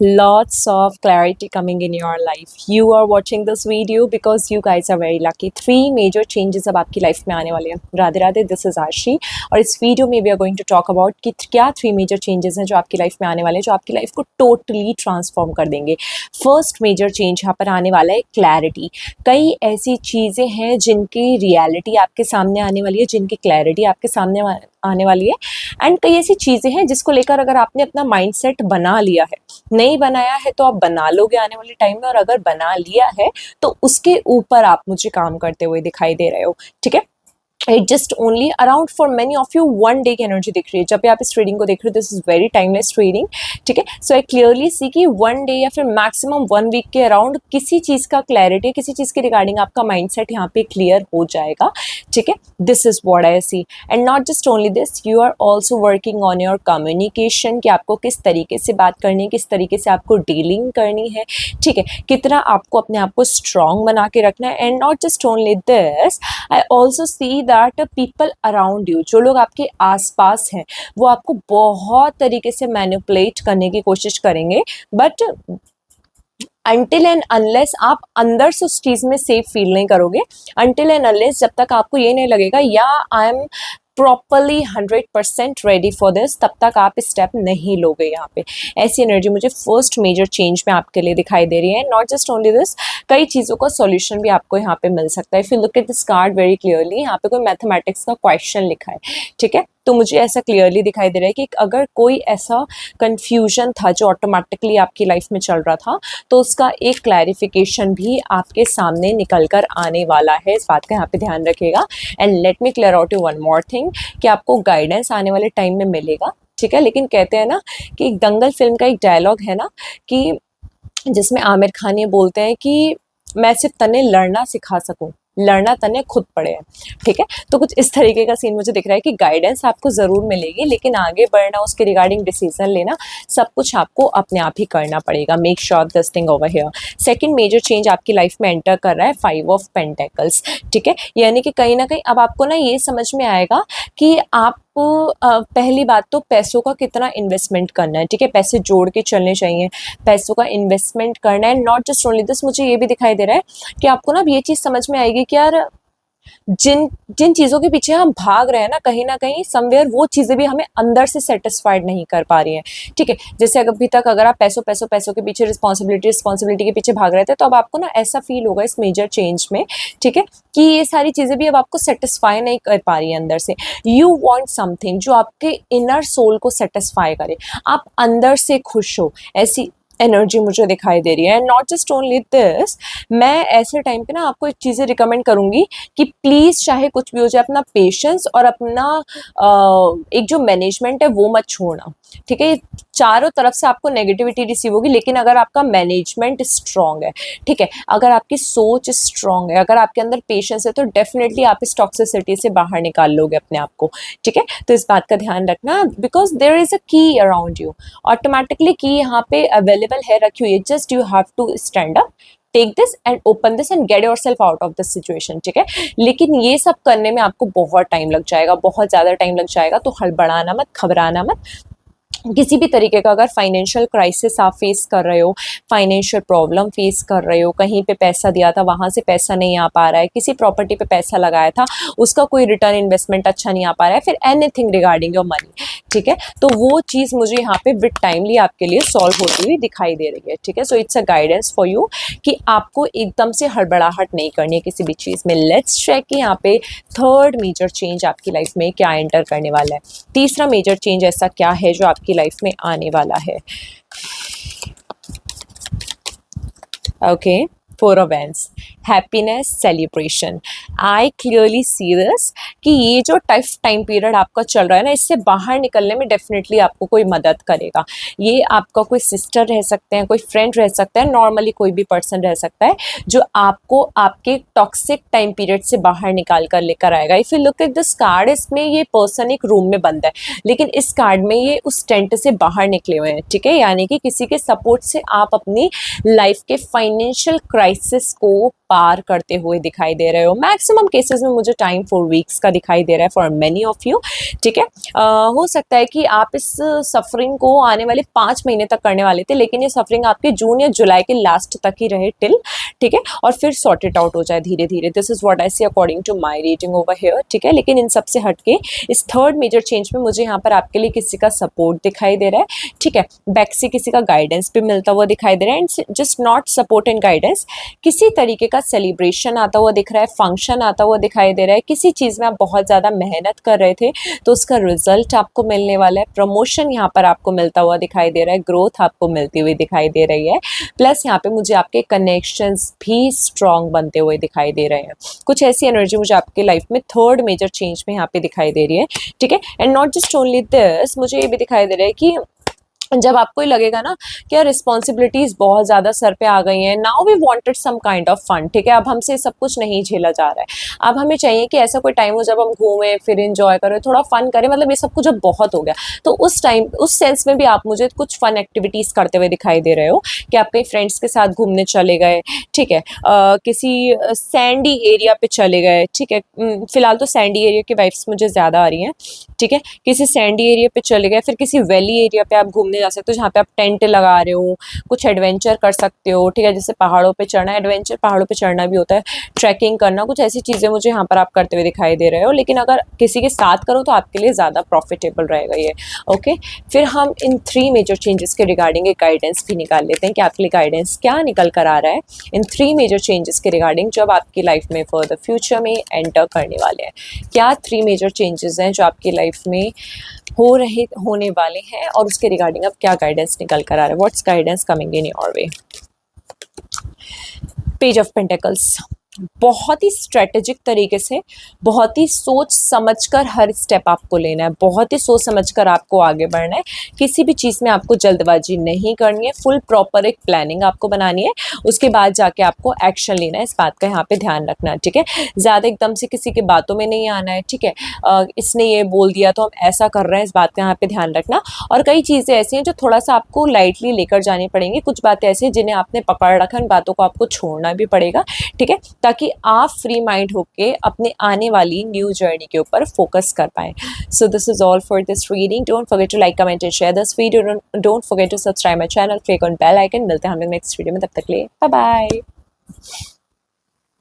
Lots of clarity coming in your life. You are watching this video because you guys are very lucky. 3 major changes अब आपकी life में आने वाले हैं. Radhe Radhe, this is आशी और इस वीडियो में we are going to talk about कि क्या 3 मेजर चेंजेस हैं जो आपकी लाइफ में आने वाले हैं, जो आपकी लाइफ को टोटली ट्रांसफॉर्म कर देंगे. फर्स्ट मेजर चेंज यहाँ पर आने वाला है क्लैरिटी. कई ऐसी चीज़ें हैं जिनकी रियलिटी आपके सामने आने वाली है, जिनकी क्लैरिटी आपके सामने आने वाली है. एंड कई ऐसी चीज़ें हैं जिसको लेकर अगर आपने अपना माइंडसेट बना लिया है, नहीं बनाया है तो आप बना लोगे आने वाले टाइम में, और अगर बना लिया है तो उसके ऊपर आप मुझे काम करते हुए दिखाई दे रहे हो. ठीक है, it just only around for many of you 1 day की एनर्जी दिख रही है. जब भी आप इस ट्रेडिंग को देख रहे हो, this is very timeless trading. ठीक है, सो आई क्लियरली सी कि 1 डे या फिर मैक्सिमम 1 वीक के अराउंड किसी चीज़ का क्लैरिटी, किसी चीज़ के रिगार्डिंग आपका माइंडसेट यहाँ पे क्लियर हो जाएगा. ठीक है, this is what I see. And not just only this, you are also working on your communication, कि आपको किस तरीके से बात करनी है, किस तरीके से आपको डीलिंग करनी है. ठीक है, कितना आपको अपने आप को स्ट्रॉन्ग बना के रखना है. And not just only this, I also see that people around you, जो लोग आपके आसपास हैं, वो आपको बहुत तरीके से मैनिपुलेट करने की कोशिश करेंगे. बट अनटिल एंड अनलेस आप अंदर से उस चीज़ में सेफ फील नहीं करोगे, अनटिल एंड अनलेस जब तक आपको ये नहीं लगेगा या I am properly 100% ready for this, तब तक आप स्टेप नहीं लोगे. यहाँ पे ऐसी एनर्जी मुझे फर्स्ट मेजर चेंज में आपके लिए दिखाई दे रही है. नॉट जस्ट ओनली दिस, कई चीज़ों का सॉल्यूशन भी आपको यहाँ पे मिल सकता है. If you look at this card very clearly, यहाँ पे कोई मैथमेटिक्स का क्वेश्चन लिखा है. ठीक है, तो मुझे ऐसा क्लियरली दिखाई दे रहा है कि अगर कोई ऐसा कन्फ्यूजन था जो ऑटोमेटिकली आपकी लाइफ में चल रहा था, तो उसका एक क्लैरिफिकेशन भी आपके सामने निकल कर आने वाला है. इस बात का यहाँ पे ध्यान रखिएगा. And let me clear out you one more thing, कि आपको गाइडेंस आने वाले टाइम में मिलेगा. ठीक है, लेकिन कहते हैं ना कि दंगल फिल्म का एक डायलॉग है ना, कि जिसमें आमिर खान ये बोलते हैं कि मैं सिर्फ तने लड़ना सिखा सकूं, लड़ना तने खुद पड़े हैं. ठीक है, तो कुछ इस तरीके का सीन मुझे दिख रहा है कि गाइडेंस आपको ज़रूर मिलेगी, लेकिन आगे बढ़ना, उसके रिगार्डिंग डिसीजन लेना, सब कुछ आपको अपने आप ही करना पड़ेगा. Make sure this thing over here. Second major change आपकी लाइफ में एंटर कर रहा है 5 ऑफ पेंटेकल्स. ठीक है, यानी कि कहीं ना कहीं अब आपको ना ये समझ में आएगा कि आप पहली बात तो पैसों का कितना इन्वेस्टमेंट करना है. ठीक है, पैसे जोड़ के चलने चाहिए, पैसों का इन्वेस्टमेंट करना है. नॉट जस्ट ओनली दिस, मुझे ये भी दिखाई दे रहा है कि आपको ना अब ये चीज़ समझ में आएगी कि यार जिन जिन चीज़ों के पीछे हम भाग रहे हैं ना कहीं समवेयर वो चीज़ें भी हमें अंदर से सेटिस्फाइड नहीं कर पा रही हैं. ठीक है, जैसे अभी तक अगर आप पैसों के पीछे, रिस्पॉन्सिबिलिटी के पीछे भाग रहे थे, तो अब आपको ना ऐसा फील होगा इस मेजर चेंज में, ठीक है, कि ये सारी चीज़ें भी अब आपको सेटिस्फाई नहीं कर पा रही है अंदर से. यू वॉन्ट समथिंग जो आपके इनर सोल को सेटिस्फाई करे, आप अंदर से खुश हो, ऐसी एनर्जी मुझे दिखाई दे रही है. नॉट जस्ट ओनली दिस, मैं ऐसे टाइम पे ना आपको एक चीज़ें रिकमेंड करूँगी कि प्लीज़ चाहे कुछ भी हो जाए, अपना पेशेंस और अपना एक जो मैनेजमेंट है वो मत छोड़ना. ठीक है, चारों तरफ से आपको नेगेटिविटी रिसीव होगी, लेकिन अगर आपका मैनेजमेंट स्ट्रांग है, ठीक है, अगर आपकी सोच स्ट्रांग है, अगर आपके अंदर पेशेंस है, तो डेफिनेटली आप इस टॉक्सिसिटी से बाहर निकाल लोगे अपने आप को. ठीक है, तो इस बात का ध्यान रखना, बिकॉज देयर इज़ अ की अराउंड यू. ऑटोमेटिकली की यहाँ पे अवेलेबल है, रखी हुई है. Just you have to stand up, take this and open this and get yourself out of this situation. ठीक है, लेकिन ये सब करने में आपको बहुत टाइम लग जाएगा, बहुत ज़्यादा टाइम लग जाएगा. तो हड़बड़ाना मत, घबराना मत. किसी भी तरीके का अगर फाइनेंशियल क्राइसिस आप फेस कर रहे हो, फाइनेंशियल प्रॉब्लम फेस कर रहे हो, कहीं पे पैसा दिया था वहाँ से पैसा नहीं आ पा रहा है, किसी प्रॉपर्टी पे पैसा लगाया था उसका कोई रिटर्न इन्वेस्टमेंट अच्छा नहीं आ पा रहा है, फिर एनीथिंग रिगार्डिंग योर मनी. ठीक है, तो वो चीज़ मुझे यहाँ पे विद टाइमली आपके लिए सॉल्व होती हुई दिखाई दे रही है. ठीक है, so it's a guidance for you कि आपको एकदम से हड़बड़ाहट नहीं करनी है किसी भी चीज़ में. लेट्स चेक कि यहाँ पे थर्ड मेजर चेंज आपकी लाइफ में क्या एंटर करने वाला है. तीसरा मेजर चेंज ऐसा क्या है जो आपकी लाइफ में आने वाला है. Okay, 4 of Wands, happiness, celebration. I clearly see this कि ये जो टफ टाइम पीरियड आपका चल रहा है ना, इससे बाहर निकलने में डेफिनेटली आपको कोई मदद करेगा. ये आपका कोई सिस्टर रह सकते हैं, कोई फ्रेंड रह सकता है, नॉर्मली कोई भी पर्सन रह सकता है जो आपको आपके टॉक्सिक टाइम पीरियड से बाहर निकाल कर लेकर आएगा. If you look at this card, इसमें ये पर्सन एक रूम में बंद है, लेकिन इस कार्ड में ये उस टेंट से बाहर निकले हुए हैं. ठीक है, यानी कि किसी के सपोर्ट से आप अपनी लाइफ के फाइनेंशियल क्राइसिस को पार करते हुए दिखाई दे रहे हो। मैक्सिमम केसेस में मुझे टाइम 4 वीक्स का दिखाई दे रहा है फॉर मेनी ऑफ यू, ठीक है। हो सकता है कि आप इस सफरिंग को आने वाले 5 महीने तक करने वाले थे, लेकिन ये सफरिंग आपके जून या जुलाई के लास्ट तक ही रहे टिल, ठीक है, और फिर सॉर्ट इट आउट हो जाए धीरे धीरे। This is what I see according to my reading over here, ठीक है। लेकिन इन सबसे हटके इस थर्ड मेजर चेंज में मुझे यहाँ पर आपके लिए किसी का सपोर्ट दिखाई दे रहा है, ठीक है। बैक से किसी का गाइडेंस भी मिलता हुआ दिखाई दे रहा है, and just not support and guidance, किसी तरीके का सेलिब्रेशन आता हुआ दिख रहा है, फंक्शन आता हुआ दिखाई दे रहा है। किसी चीज़ में आप बहुत ज़्यादा मेहनत कर रहे थे तो उसका रिजल्ट आपको मिलने वाला है। प्रमोशन यहाँ पर आपको मिलता हुआ दिखाई दे रहा है, ग्रोथ आपको मिलती हुई दिखाई दे रही है। प्लस यहाँ पे मुझे आपके कनेक्शंस भी स्ट्रांग बनते हुए दिखाई दे रहे हैं। कुछ ऐसी एनर्जी मुझे आपके लाइफ में थर्ड मेजर चेंज में यहाँ पे दिखाई दे रही है, ठीक है। And not just only this, मुझे ये भी दिखाई दे रहा है कि जब आपको ही लगेगा ना कि यार रिस्पॉन्सिबिलिटीज़ बहुत ज़्यादा सर पे आ गई हैं, now we wanted some kind of fun, ठीक है। अब हमसे सब कुछ नहीं झेला जा रहा है। अब हमें चाहिए कि ऐसा कोई टाइम हो जब हम घूमें फिर इंजॉय करें, थोड़ा फन करें, मतलब ये सब कुछ अब बहुत हो गया। तो उस टाइम उस सेंस में भी आप मुझे कुछ फन एक्टिविटीज़ करते हुए दिखाई दे रहे हो कि आप कहीं फ्रेंड्स के साथ घूमने चले गए, ठीक है, किसी सैंडी एरिया पे चले गए, ठीक है। फिलहाल तो सैंडी एरिया की वाइब्स मुझे ज़्यादा आ रही हैं, ठीक है। किसी सैंडी एरिया पे चले गए, फिर किसी वैली एरिया पे आप घूमने जा सकते हो जहाँ पे आप टेंट लगा रहे हो, कुछ एडवेंचर कर सकते हो, ठीक है। जैसे पहाड़ों पे चढ़ना, एडवेंचर पहाड़ों पे चढ़ना भी होता है, ट्रैकिंग करना, कुछ ऐसी चीज़ें मुझे यहाँ पर आप करते हुए दिखाई दे रहे हो। लेकिन अगर किसी के साथ करो तो आपके लिए ज़्यादा प्रॉफिटेबल रहेगा ये, ओके। फिर हम इन 3 मेजर चेंजेस के रिगार्डिंग एक गाइडेंस भी निकाल लेते हैं कि आपके लिए गाइडेंस क्या निकल कर आ रहा है इन 3 मेजर चेंजेस के रिगार्डिंग, जो अब आपकी लाइफ में फॉर द फ्यूचर में एंटर करने वाले हैं। क्या 3 मेजर चेंजेस हैं जो आपकी लाइफ में होने वाले हैं, और उसके रिगार्डिंग अब क्या गाइडेंस निकल कर आ रहा है। What's guidance coming in your way. Page of pentacles, बहुत ही स्ट्रेटेजिक तरीके से, बहुत ही सोच समझकर हर स्टेप आपको लेना है, बहुत ही सोच समझकर आपको आगे बढ़ना है। किसी भी चीज़ में आपको जल्दबाजी नहीं करनी है, फुल प्रॉपर एक प्लानिंग आपको बनानी है, उसके बाद जाके आपको एक्शन लेना है। इस बात का यहाँ पे ध्यान रखना है, ठीक है। ज़्यादा एकदम से किसी की बातों में नहीं आना है, ठीक है। इसने ये बोल दिया तो हम ऐसा कर रहे हैं, इस बात का यहाँ पे ध्यान रखना। और कई चीज़ें ऐसी हैं जो थोड़ा सा आपको लाइटली लेकर जानी पड़ेंगी, कुछ बातें ऐसी हैं जिन्हें आपने पकड़ रखा है, उन बातों को आपको छोड़ना भी पड़ेगा, ठीक है, ताकि आप फ्री माइंड होके अपने आने वाली न्यू जर्नी के ऊपर फोकस कर पाएं। So this is all for this reading. Don't forget to like, comment and share this video. Don't forget to subscribe my channel, click on bell icon. मिलते हैं हम लोग नेक्स्ट वीडियो में, तब तक के लिए बाय बाय।